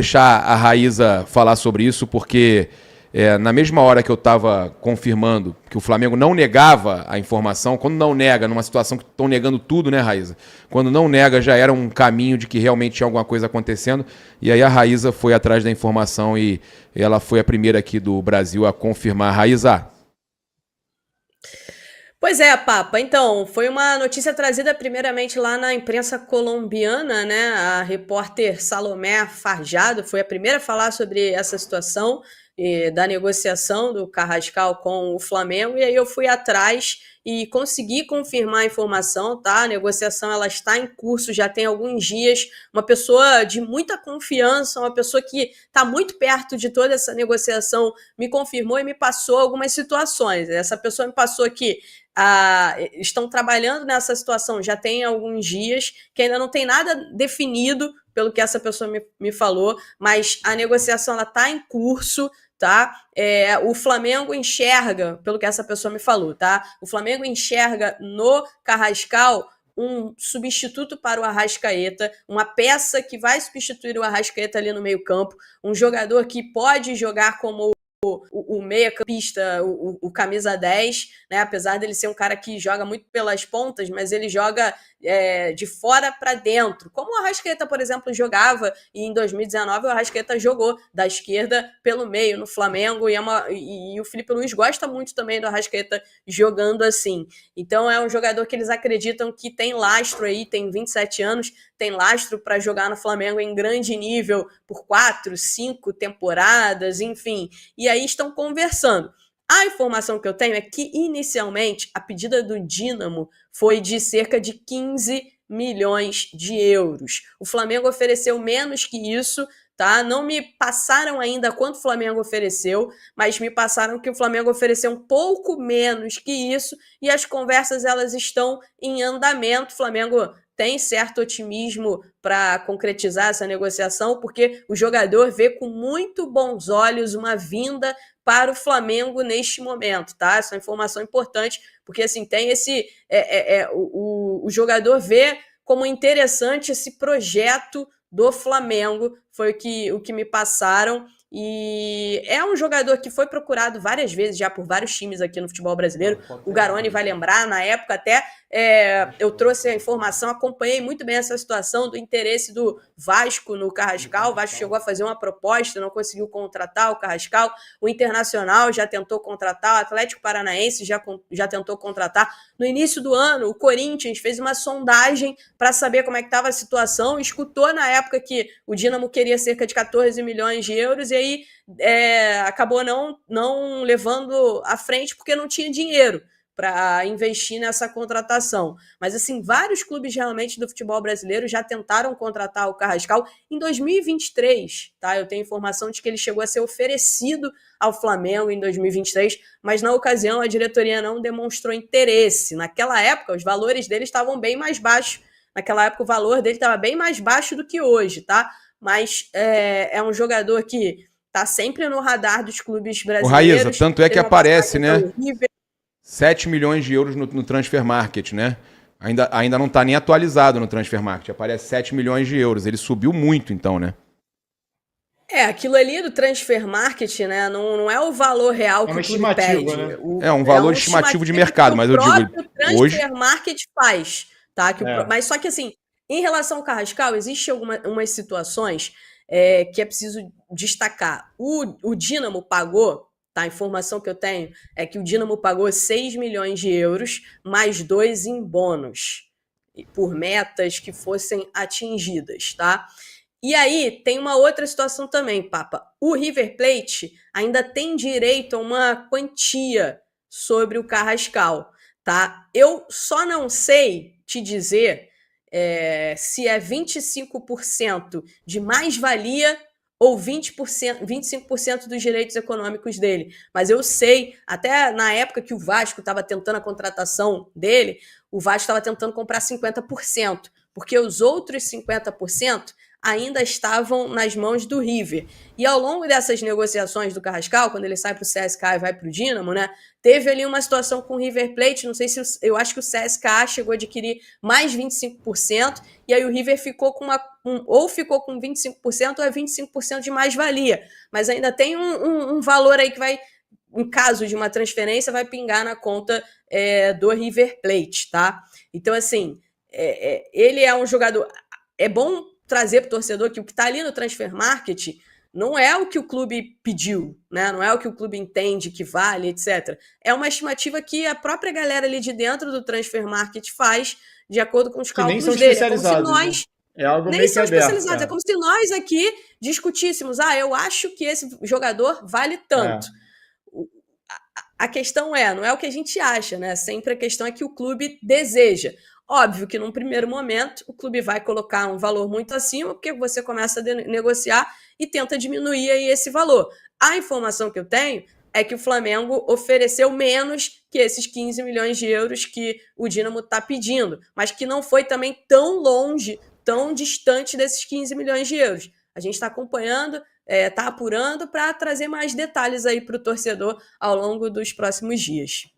deixar a Raíza falar sobre isso, porque na mesma hora que eu estava confirmando que o Flamengo não negava a informação, quando não nega, numa situação que estão negando tudo, né, Raíza? Quando não nega, já era um caminho de que realmente tinha alguma coisa acontecendo, e aí a Raíza foi atrás da informação e ela foi a primeira aqui do Brasil a confirmar. Raíza. Pois é, Papa. Então, foi uma notícia trazida primeiramente lá na imprensa colombiana, né? A repórter Salomé Farjado foi a primeira a falar sobre essa situação da negociação do Carrascal com o Flamengo, e aí eu fui atrás e consegui confirmar a informação, tá? A negociação ela está em curso já tem alguns dias. Uma pessoa de muita confiança, uma pessoa que está muito perto de toda essa negociação, me confirmou e me passou algumas situações. Essa pessoa me passou que estão trabalhando nessa situação já tem alguns dias, que ainda não tem nada definido, pelo que essa pessoa me falou, mas a negociação está em curso, tá? O Flamengo enxerga, pelo que essa pessoa me falou, tá? O Flamengo enxerga no Carrascal um substituto para o Arrascaeta, uma peça que vai substituir o Arrascaeta ali no meio-campo, um jogador que pode jogar como o meia-campista, o camisa 10, né? Apesar dele ser um cara que joga muito pelas pontas, mas ele joga de fora para dentro, como o Arrascaeta, por exemplo, jogava, e em 2019 o Arrascaeta jogou da esquerda pelo meio no Flamengo, e o Felipe Luiz gosta muito também do Arrascaeta jogando assim. Então é um jogador que eles acreditam que tem lastro aí, tem 27 anos, tem lastro para jogar no Flamengo em grande nível por 4, 5 temporadas, enfim. E aí estão conversando. A informação que eu tenho é que, inicialmente, a pedida do Dínamo foi de cerca de 15 milhões de euros. O Flamengo ofereceu menos que isso, tá? Não me passaram ainda quanto o Flamengo ofereceu, mas me passaram que o Flamengo ofereceu um pouco menos que isso, e as conversas elas estão em andamento. O Flamengo tem certo otimismo para concretizar essa negociação, porque o jogador vê com muito bons olhos uma vinda para o Flamengo neste momento, tá? Essa é uma informação importante, porque assim, tem esse... o jogador vê como interessante esse projeto do Flamengo, foi o que me passaram, e é um jogador que foi procurado várias vezes já por vários times aqui no futebol brasileiro. O Garoni vai lembrar, na época até eu trouxe a informação, acompanhei muito bem essa situação do interesse do Vasco no Carrascal. O Vasco chegou a fazer uma proposta, não conseguiu contratar o Carrascal. O Internacional já tentou contratar, o Atlético Paranaense já tentou contratar. No início do ano, o Corinthians fez uma sondagem para saber como é que estava a situação, escutou na época que o Dínamo queria cerca de 14 milhões de euros, e aí acabou não levando à frente porque não tinha dinheiro para investir nessa contratação. Mas, assim, vários clubes realmente do futebol brasileiro já tentaram contratar o Carrascal em 2023, tá? Eu tenho informação de que ele chegou a ser oferecido ao Flamengo em 2023, mas na ocasião a diretoria não demonstrou interesse. Naquela época, os valores dele estavam bem mais baixos. Naquela época, o valor dele estava bem mais baixo do que hoje, tá? Mas é um jogador que está sempre no radar dos clubes brasileiros. O Raíza, tanto é que aparece, né? 7 milhões de euros no Transfer Market, né? Ainda não está nem atualizado no Transfer Market. Aparece 7 milhões de euros. Ele subiu muito, então, né? Aquilo ali do Transfer Market, né? Não é o valor real que o clube pede. Né? É um valor estimativo de mercado, mas eu digo... O Transfer Market faz, tá? Mas só que, assim, em relação ao Carrascal, existem algumas situações que é preciso destacar. O Dínamo pagou... Tá, a informação que eu tenho é que o Dínamo pagou 6 milhões de euros, mais 2 em bônus, por metas que fossem atingidas, tá? E aí, tem uma outra situação também, Papa. O River Plate ainda tem direito a uma quantia sobre o Carrascal, tá? Eu só não sei te dizer se é 25% de mais-valia ou 20%, 25% dos direitos econômicos dele. Mas eu sei, até na época que o Vasco estava tentando a contratação dele, o Vasco estava tentando comprar 50%, porque os outros 50%, ainda estavam nas mãos do River. E ao longo dessas negociações do Carrascal, quando ele sai para o CSKA e vai para o Dínamo, né, teve ali uma situação com o River Plate, não sei se eu acho que o CSKA chegou a adquirir mais 25%, e aí o River ficou com ou ficou com 25% ou é 25% de mais-valia. Mas ainda tem um valor aí que vai, em caso de uma transferência, vai pingar na conta do River Plate, tá? Então, assim, ele é um jogador... É bom trazer para o torcedor que o que está ali no Transfer Market não é o que o clube pediu, né? Não é o que o clube entende que vale, etc. É uma estimativa que a própria galera ali de dentro do Transfer Market faz de acordo com os Que nem são cálculos dele. É como se especializados, nós... né? É algo Nem meio que são aberto. especializados. É como se nós aqui discutíssemos. Eu acho que esse jogador vale tanto. A questão não é o que a gente acha, né? Sempre a questão é que o clube deseja. Óbvio que num primeiro momento o clube vai colocar um valor muito acima, porque você começa a negociar e tenta diminuir aí esse valor. A informação que eu tenho é que o Flamengo ofereceu menos que esses 15 milhões de euros que o Dínamo está pedindo, mas que não foi também tão longe, tão distante desses 15 milhões de euros. A gente está acompanhando, está apurando para trazer mais detalhes aí para o torcedor ao longo dos próximos dias.